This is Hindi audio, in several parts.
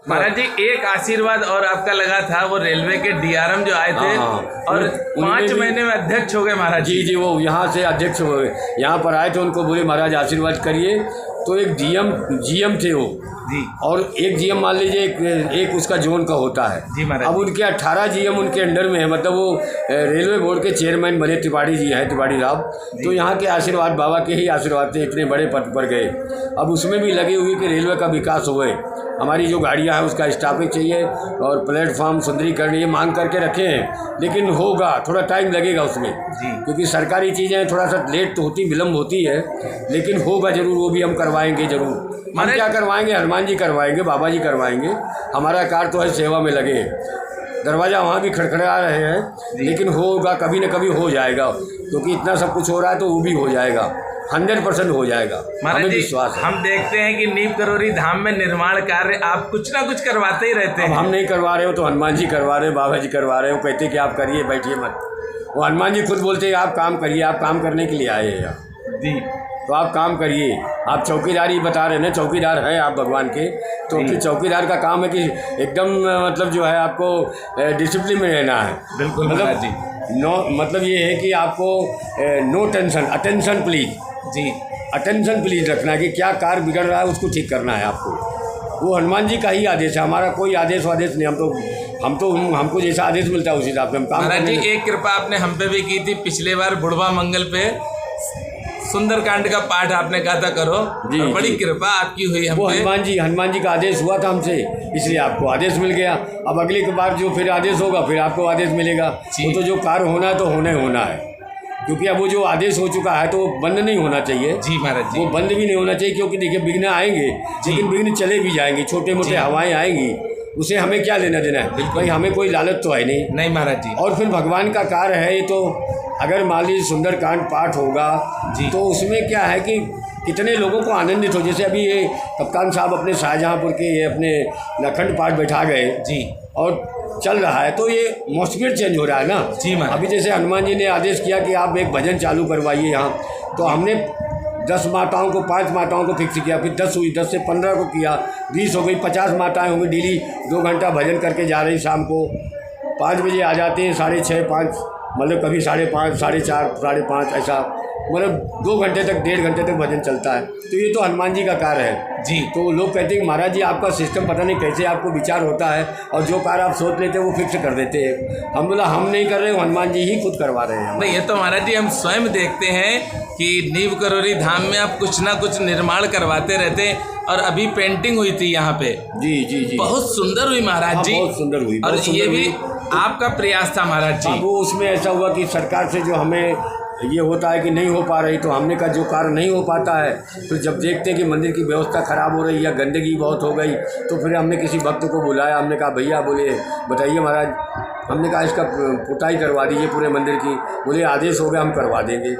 महाराज जी एक आशीर्वाद और आपका लगा था, वो रेलवे के डीआरएम जो आए थे और 5 महीने में अध्यक्ष हो गए महाराज जी जी, वो यहाँ से अध्यक्ष हो गए, यहाँ पर आए थे, उनको बोले महाराज आशीर्वाद करिए। तो एक जीएम थे वो जी, और एक जीएम मान लीजिए एक उसका जोन का होता है जी महाराज। अब उनके 18 जीएम उनके अंडर में है, मतलब वो रेलवे बोर्ड के चेयरमैन बने, तिवाड़ी जी हैं, तिवाड़ी साहब। तो यहाँ के आशीर्वाद, बाबा के ही आशीर्वाद से इतने बड़े पद पर गए। अब उसमें भी लगी हुई कि रेलवे का विकास होए, हमारी जो गाड़ियाँ हैं उसका स्टॉपेज चाहिए और प्लेटफॉर्म सुंदरीकरण ये मांग करके रखे हैं, लेकिन होगा, थोड़ा टाइम लगेगा उसमें जी, क्योंकि सरकारी चीज़ें थोड़ा सा लेट तो होती, विलम्ब होती है, लेकिन होगा जरूर, वो भी हम करवाएंगे जरूर। हम क्या करवाएंगे, हनुमान जी करवाएंगे, बाबा जी करवाएंगे, हमारा कार्य तो है सेवा में लगे हैं। दरवाज़ा वहाँ भी खड़खड़ा रहे हैं, लेकिन होगा, कभी न कभी हो जाएगा, क्योंकि इतना सब कुछ हो रहा है तो वो भी हो जाएगा, 100% हो जाएगा, हमें विश्वास है। हम देखते हैं कि नीव करोरी धाम में निर्माण कार्य आप कुछ ना कुछ करवाते ही रहते हैं। हम नहीं करवा रहे हो तो हनुमान जी करवा रहे हो, बाबा जी करवा रहे हो, कहते कि आप करिए, बैठिए मत। वो हनुमान जी खुद बोलते हैं आप काम करिए, आप काम करने के लिए आए हैं यहाँ जी, तो आप काम करिए। आप चौकीदारी बता रहे हैं ना, चौकीदार हैं आप भगवान के, तो फिर चौकीदार का काम है कि एकदम मतलब जो है आपको डिसिप्लिन में रहना है। बिल्कुल महाराज जी। नो मतलब ये है कि आपको no tension, attention please ji, attention please रखना है कि क्या कार बिगड़ रहा है उसको ठीक करना है आपको। वो हनुमान जी का ही आदेश है, हमारा कोई आदेश वादेश नहीं। हमको जैसा आदेश मिलता है उस हिसाब से हम काम महाराज जी। करते हैं। एक कृपा आपने हम पे भी की थी, पिछले बार बुढ़वा मंगल पे सुंदरकांड का पाठ आपने कहा था करो, जी, और बड़ी जी। कृपा आपकी हुई हम वो पे। हनुमान जी का आदेश हुआ था हमसे, इसलिए आपको आदेश मिल गया। अब अगली के बार जो फिर आदेश होगा फिर आपको आदेश मिलेगा। वो तो जो कार्य होना है तो होना है, क्योंकि अब वो जो आदेश हो चुका है तो वो बंद नहीं होना चाहिए। जी महाराज जी, वो बंद भी नहीं होना चाहिए, क्योंकि देखिए विघ्न आएंगे, लेकिन विघ्न चले भी जाएंगे, छोटे मोटे हवाएं आएंगी, उसे हमें क्या लेना देना है भाई, हमें कोई लालच तो है नहीं महाराज जी। और फिर भगवान का कार्य है ये, तो अगर मान लीजिए सुंदरकांड पाठ होगा तो उसमें क्या है कि कितने लोगों को आनंदित हो। जैसे अभी ये कप्तान साहब अपने शाहजहाँपुर के ये अपने अखंड पाठ बैठा गए जी, और चल रहा है, तो ये एटमॉस्फेयर चेंज हो रहा है ना जी महाराज। अभी जैसे हनुमान जी ने आदेश किया कि आप एक भजन चालू करवाइए यहाँ, तो हमने 10 माताओं को, 5 माताओं को फिक्स किया, फिर 10 हुई, 10 से 15 को किया, 20 हो गई, 50 माताएं होंगी, डेली 2 घंटा भजन करके जा रही, शाम को 5 बजे आ जाते हैं, 6:30 5, मतलब कभी 5:30 4:30 5:30 ऐसा, मतलब 2 घंटे तक, 1.5 घंटे तक भजन चलता है। तो ये तो हनुमान जी का कार्य है जी। तो लोग कहते हैं कि महाराज जी आपका सिस्टम पता नहीं कैसे आपको विचार होता है, और जो कार्य आप सोच लेते हैं वो फिक्स कर देते हैं। हम बोला हम नहीं कर रहे, हनुमान जी ही खुद करवा रहे हैं। नहीं, ये तो महाराज जी हम स्वयं देखते हैं कि नीव करोरी धाम में आप कुछ ना कुछ निर्माण करवाते रहते हैं, और अभी पेंटिंग हुई थी यहाँ पे, जी जी जी, बहुत सुंदर हुई महाराज जी, बहुत सुंदर हुई, और बहुत सुंदर ये भी हुई। आपका प्रयास था महाराज जी। अब वो उसमें ऐसा हुआ कि सरकार से जो हमें ये होता है कि नहीं हो पा रही, तो हमने कहा जो कार्य नहीं हो पाता है, तो जब देखते हैं कि मंदिर की व्यवस्था ख़राब हो रही है या गंदगी बहुत हो गई, तो फिर हमने किसी भक्त को बुलाया, हमने कहा भैया, बोले बताइए महाराज, हमने कहा इसका पुताई करवा दीजिए पूरे मंदिर की, बोले आदेश हो गया हम करवा देंगे।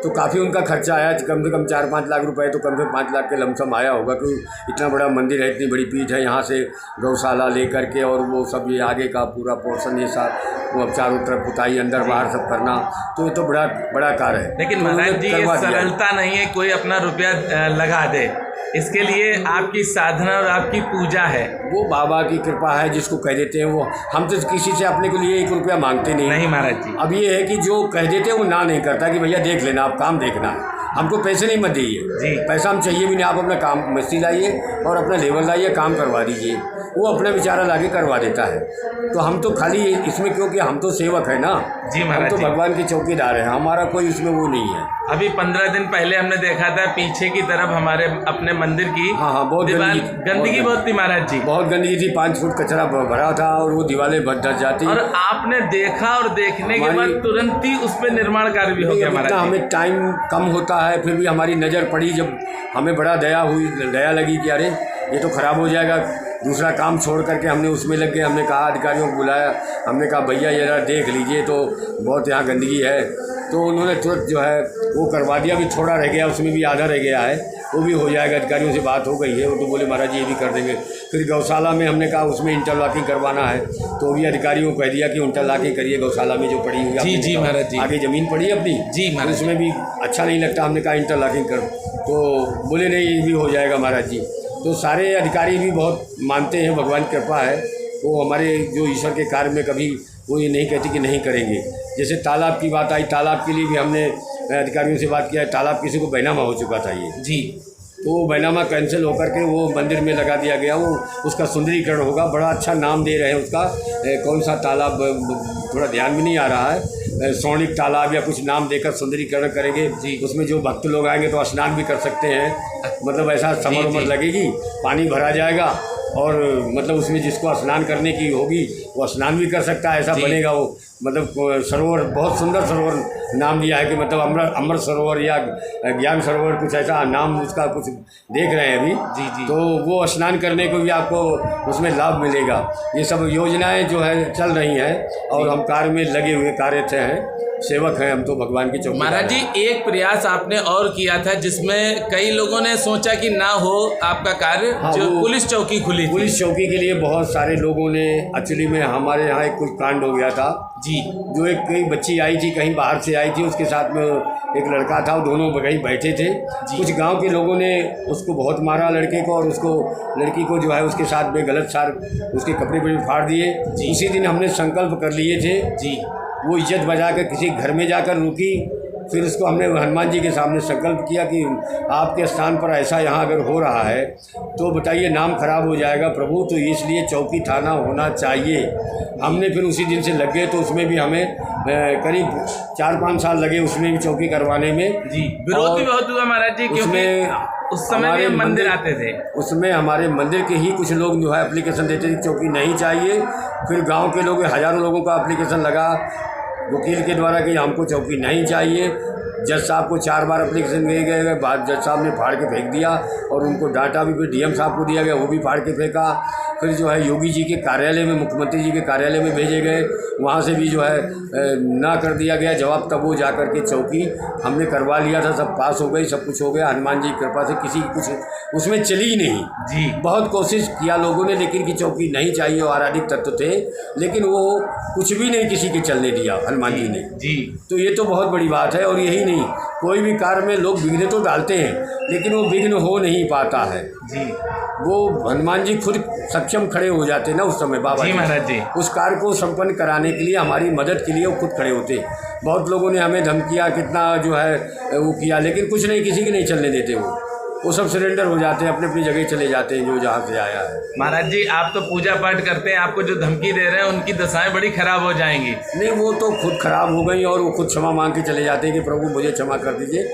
तो काफ़ी उनका खर्चा आया, कम से कम 4-5 लाख रुपए, तो कम से कम 5 लाख के लमसम आया होगा, क्योंकि इतना बड़ा मंदिर है, इतनी बड़ी पीठ है, यहाँ से गौशाला लेकर के और वो सब ये आगे का पूरा पोर्शन ये सब, वो अब चारों तरफ पुताई अंदर बाहर सब करना, तो ये तो बड़ा कार्य है। लेकिन तो महाराज जी ये करवा दिया। सरलता नहीं है कोई अपना रुपया लगा दे, इसके लिए आपकी साधना और आपकी पूजा है। वो बाबा की कृपा है, जिसको कह देते हैं वो, हम तो किसी से अपने के लिए 1 रुपया मांगते नहीं महाराज जी। अब ये है कि जो कह देते हैं वो ना नहीं करता कि भैया देख लेना, आप काम देखना, हमको पैसे नहीं मत दीजिए जी, पैसा हम चाहिए भी नहीं, आप अपना काम मिस्त्री लाइए और अपना लेबर लाइए, काम करवा दीजिए, वो अपना बेचारा लाके करवा देता है। तो हम तो खाली इसमें, क्योंकि हम तो सेवक है ना जी हम महाराज तो जी। भगवान के चौकीदार हैं, हमारा कोई उसमें वो नहीं है। अभी 15 दिन पहले हमने देखा था पीछे की तरफ हमारे अपने मंदिर की हाँ, बहुत गंदगी बहुत थी महाराज जी, बहुत गंदगी थी, 5 फुट कचरा भरा था और वो दीवारें धस जाती, और आपने देखा और देखने के बाद तुरंत ही उस पर निर्माण कार्य भी हो गया महाराज जी। हमें टाइम कम होता है, फिर भी हमारी नज़र पड़ी, जब हमें बड़ा दया लगी कि अरे ये तो ख़राब हो जाएगा, दूसरा काम छोड़ करके हमने उसमें लग गए। हमने कहा, अधिकारियों को बुलाया, हमने कहा भैया ये जरा देख लीजिए, तो बहुत यहाँ गंदगी है, तो उन्होंने तुरंत जो है वो करवा दिया। अभी थोड़ा रह गया, उसमें भी आधा रह गया है, वो भी हो जाएगा, अधिकारियों से बात हो गई है, वो तो बोले महाराज जी ये भी कर देंगे। फिर गौशाला में हमने कहा उसमें इंटरलॉकिंग करवाना है, तो भी अधिकारियों को कह दिया कि इंटरलॉकिंग करिए गौशाला में जो पड़ी हुई है। जी महाराज जी, आगे ज़मीन पड़ी है अपनी, जी महाराज, उसमें भी अच्छा नहीं लगता, हमने कहा इंटरलॉकिंग कर, तो बोले नहीं ये भी हो जाएगा महाराज जी। तो सारे अधिकारी भी बहुत मानते हैं, भगवान की कृपा है। वो हमारे जो ईश्वर के कार्य में कभी वो ये नहीं कहती कि नहीं करेंगे। जैसे तालाब की बात आई, तालाब के लिए भी हमने अधिकारियों से बात किया है। तालाब किसी को बैनामा हो चुका था ये जी, तो वो बैनामा कैंसिल होकर के वो मंदिर में लगा दिया गया। वो उसका सुंदरीकरण होगा, बड़ा अच्छा नाम दे रहे हैं उसका। कौन सा तालाब थोड़ा ध्यान में नहीं आ रहा है, स्वर्णिक तालाब या कुछ नाम देकर सुंदरीकरण करेंगे जी। उसमें जो भक्त लोग आएंगे तो स्नान भी कर सकते हैं, मतलब ऐसा समर उमर लगेगी, पानी भरा जाएगा और मतलब उसमें जिसको स्नान करने की होगी वो स्नान भी कर सकता है, ऐसा बनेगा वो। मतलब सरोवर, बहुत सुंदर सरोवर नाम दिया है कि मतलब अमृत सरोवर या ज्ञान सरोवर, कुछ ऐसा नाम उसका कुछ देख रहे हैं अभी जी जी। तो वो स्नान करने को भी आपको उसमें लाभ मिलेगा। ये सब योजनाएं जो है चल रही हैं और हम कार्य में लगे हुए कार्यरत हैं, सेवक हैं हम तो भगवान की चौकी। महाराज जी, एक प्रयास आपने और किया था जिसमें कई लोगों ने सोचा कि ना हो आपका कार्य, हाँ, जो पुलिस चौकी खुली थी। पुलिस चौकी के लिए बहुत सारे लोगों ने, एक्चुअली में हमारे यहाँ एक कुछ कांड हो गया था जी। जो एक कई बच्ची आई थी, कहीं बाहर से आई थी, उसके साथ में एक लड़का था, वो दोनों कहीं बैठे थे। कुछ गांव के लोगों ने उसको बहुत मारा लड़के को, और उसको लड़की को जो है उसके साथ में गलत सार उसके कपड़े पे फाड़ दिए। उसी दिन हमने संकल्प कर लिए थे जी, वो इज्जत बजा कर किसी घर में जाकर रुकी। फिर उसको हमने हनुमान जी के सामने संकल्प किया कि आपके स्थान पर ऐसा यहाँ अगर हो रहा है तो बताइए नाम खराब हो जाएगा प्रभु, तो इसलिए चौकी थाना होना चाहिए। हमने फिर उसी दिन से लग गए, तो उसमें भी हमें करीब 4-5 साल लगे उसमें भी चौकी करवाने में जी। विरोध भी बहुत हुआ महाराज जी, क्योंकि उस समय भी मंदिर आते थे, उसमें हमारे मंदिर के ही कुछ लोग जो है एप्लीकेशन देते थे चौकी नहीं चाहिए। फिर गांव के लोग, हज़ारों लोगों का एप्लीकेशन लगा वकील के द्वारा कि हमको चौकी नहीं चाहिए। जज साहब को 4 बार एप्लीकेशन दिए गए, बाद जज साहब ने फाड़ के फेंक दिया और उनको डांटा भी। फिर डीएम साहब को दिया गया, वो भी फाड़ के फेंका। फिर जो है योगी जी के कार्यालय में, मुख्यमंत्री जी के कार्यालय में भेजे गए, वहाँ से भी जो है ना कर दिया गया जवाब। तब वो जा कर के चौकी हमने करवा लिया था, सब पास हो गई, सब कुछ हो गया हनुमान जी की कृपा से। किसी की कुछ उसमें चली ही नहीं जी। बहुत कोशिश किया लोगों ने, लेकिन कि चौकी नहीं चाहिए, और आराधिक तत्व थे, लेकिन वो कुछ भी नहीं किसी के चलने दिया हनुमान जी ने जी। तो ये तो बहुत बड़ी बात है। और यही नहीं, कोई भी कार्य में लोग विघ्न तो डालते हैं, लेकिन वो विघ्न हो नहीं पाता है जी। वो हनुमान जी खुद सक्षम खड़े हो जाते ना उस समय बाबा जी महाराज जी। उस कार्य को संपन्न कराने के लिए, हमारी मदद के लिए वो खुद खड़े होते। बहुत लोगों ने हमें धमकिया, कितना जो है वो किया, लेकिन कुछ नहीं, किसी की नहीं चलने देते। वो सब सरेंडर हो जाते हैं, अपनी अपनी जगह चले जाते हैं जो जहाँ से आया है। महाराज जी, आप तो पूजा पाठ करते हैं, आपको जो धमकी दे रहे हैं उनकी दशाएं बड़ी खराब हो जाएंगी। नहीं, वो तो खुद खराब हो गई और वो खुद क्षमा मांग के चले जाते हैं कि प्रभु मुझे क्षमा कर दीजिए।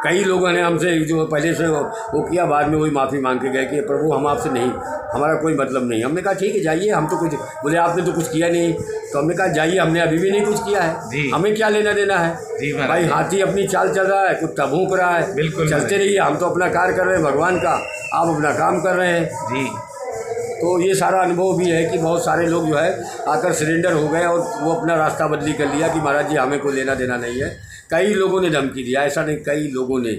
कई लोगों ने हमसे जो पहले से वो किया, बाद में वही माफ़ी मांग के गए कि प्रभु हम आपसे नहीं, हमारा कोई मतलब नहीं। हमने कहा ठीक है जाइए, हम तो कुछ, बोले आपने तो कुछ किया नहीं, तो हमने कहा जाइए, हमने अभी भी नहीं कुछ किया है, हमें क्या लेना देना है भाई। हाथी अपनी चाल चल रहा है, कुत्ता भूख रहा है, बिल्कुल चलते रहिए, हम तो अपना कार्य कर रहे हैं भगवान का, आप अपना काम कर रहे हैं जी। तो ये सारा अनुभव भी है कि बहुत सारे लोग जो है आकर सरेंडर हो गए और वो अपना रास्ता बदली कर लिया कि महाराज जी हमें कोई लेना देना नहीं है। कई लोगों ने धमकी दिया, ऐसा नहीं, कई लोगों ने,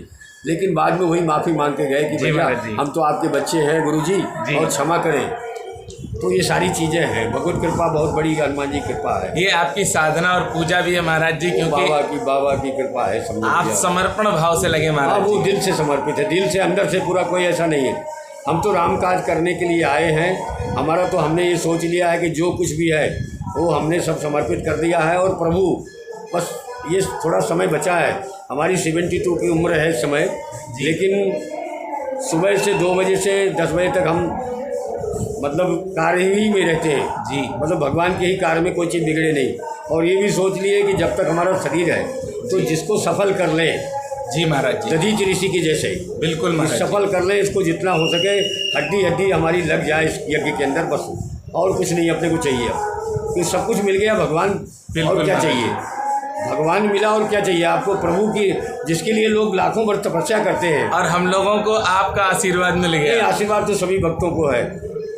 लेकिन बाद में वही माफ़ी मांग के गए कि भैया हम तो आपके बच्चे हैं गुरुजी और क्षमा करें। तो ये सारी चीज़ें हैं, भगवत कृपा बहुत बड़ी, हनुमान जी की कृपा है। ये आपकी साधना और पूजा भी है महाराज जी, क्योंकि बाबा की कृपा है। आप समर्पण भाव से लगे महाराज। वो दिल से समर्पित है, दिल से, अंदर से पूरा, कोई ऐसा नहीं है। हम तो राम काज करने के लिए आए हैं, हमारा तो हमने ये सोच लिया है कि जो कुछ भी है वो हमने सब समर्पित कर दिया है। और प्रभु बस ये थोड़ा समय बचा है, हमारी 72 की उम्र है इस समय, लेकिन सुबह से 2 बजे से 10 बजे तक हम मतलब कार्य ही में रहते हैं जी, मतलब भगवान के ही कार्य में कोई चीज़ बिगड़े नहीं। और ये भी सोच लिए कि जब तक हमारा शरीर है तो जिसको सफल कर ले जी महाराज जी, दधीच ऋषि के जैसे बिल्कुल सफल कर ले, इसको जितना हो सके हड्डी हड्डी हमारी लग जाए इस यज्ञ के अंदर, बस और कुछ नहीं अपने को चाहिए। कि सब कुछ मिल गया भगवान, और क्या चाहिए, भगवान मिला और क्या चाहिए आपको, प्रभु की जिसके लिए लोग लाखों वर्ष तपस्या करते हैं। और हम लोगों को आपका आशीर्वाद मिल गया। आशीर्वाद तो सभी भक्तों को है,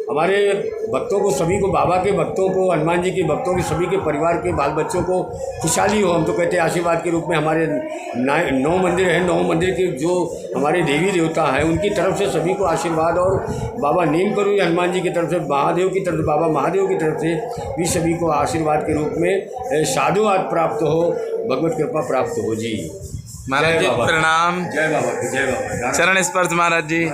हमारे भक्तों को, सभी को, बाबा के भक्तों को, हनुमान जी के भक्तों के, सभी के परिवार के बाल बच्चों को खुशहाली हो। हम तो कहते हैं आशीर्वाद के रूप में हमारे 9 मंदिर हैं, 9 मंदिर के जो हमारे देवी देवता हैं उनकी तरफ से सभी को आशीर्वाद, और बाबा नीम करूँ हनुमान जी की तरफ से, महादेव की तरफ से, बाबा महादेव की तरफ से भी सभी को आशीर्वाद के रूप में साधुवाद प्राप्त हो, भगवत कृपा प्राप्त हो जी। महाराज जी प्रणाम। जय बाबा, जय बाबा। चरण स्पर्श महाराज जी।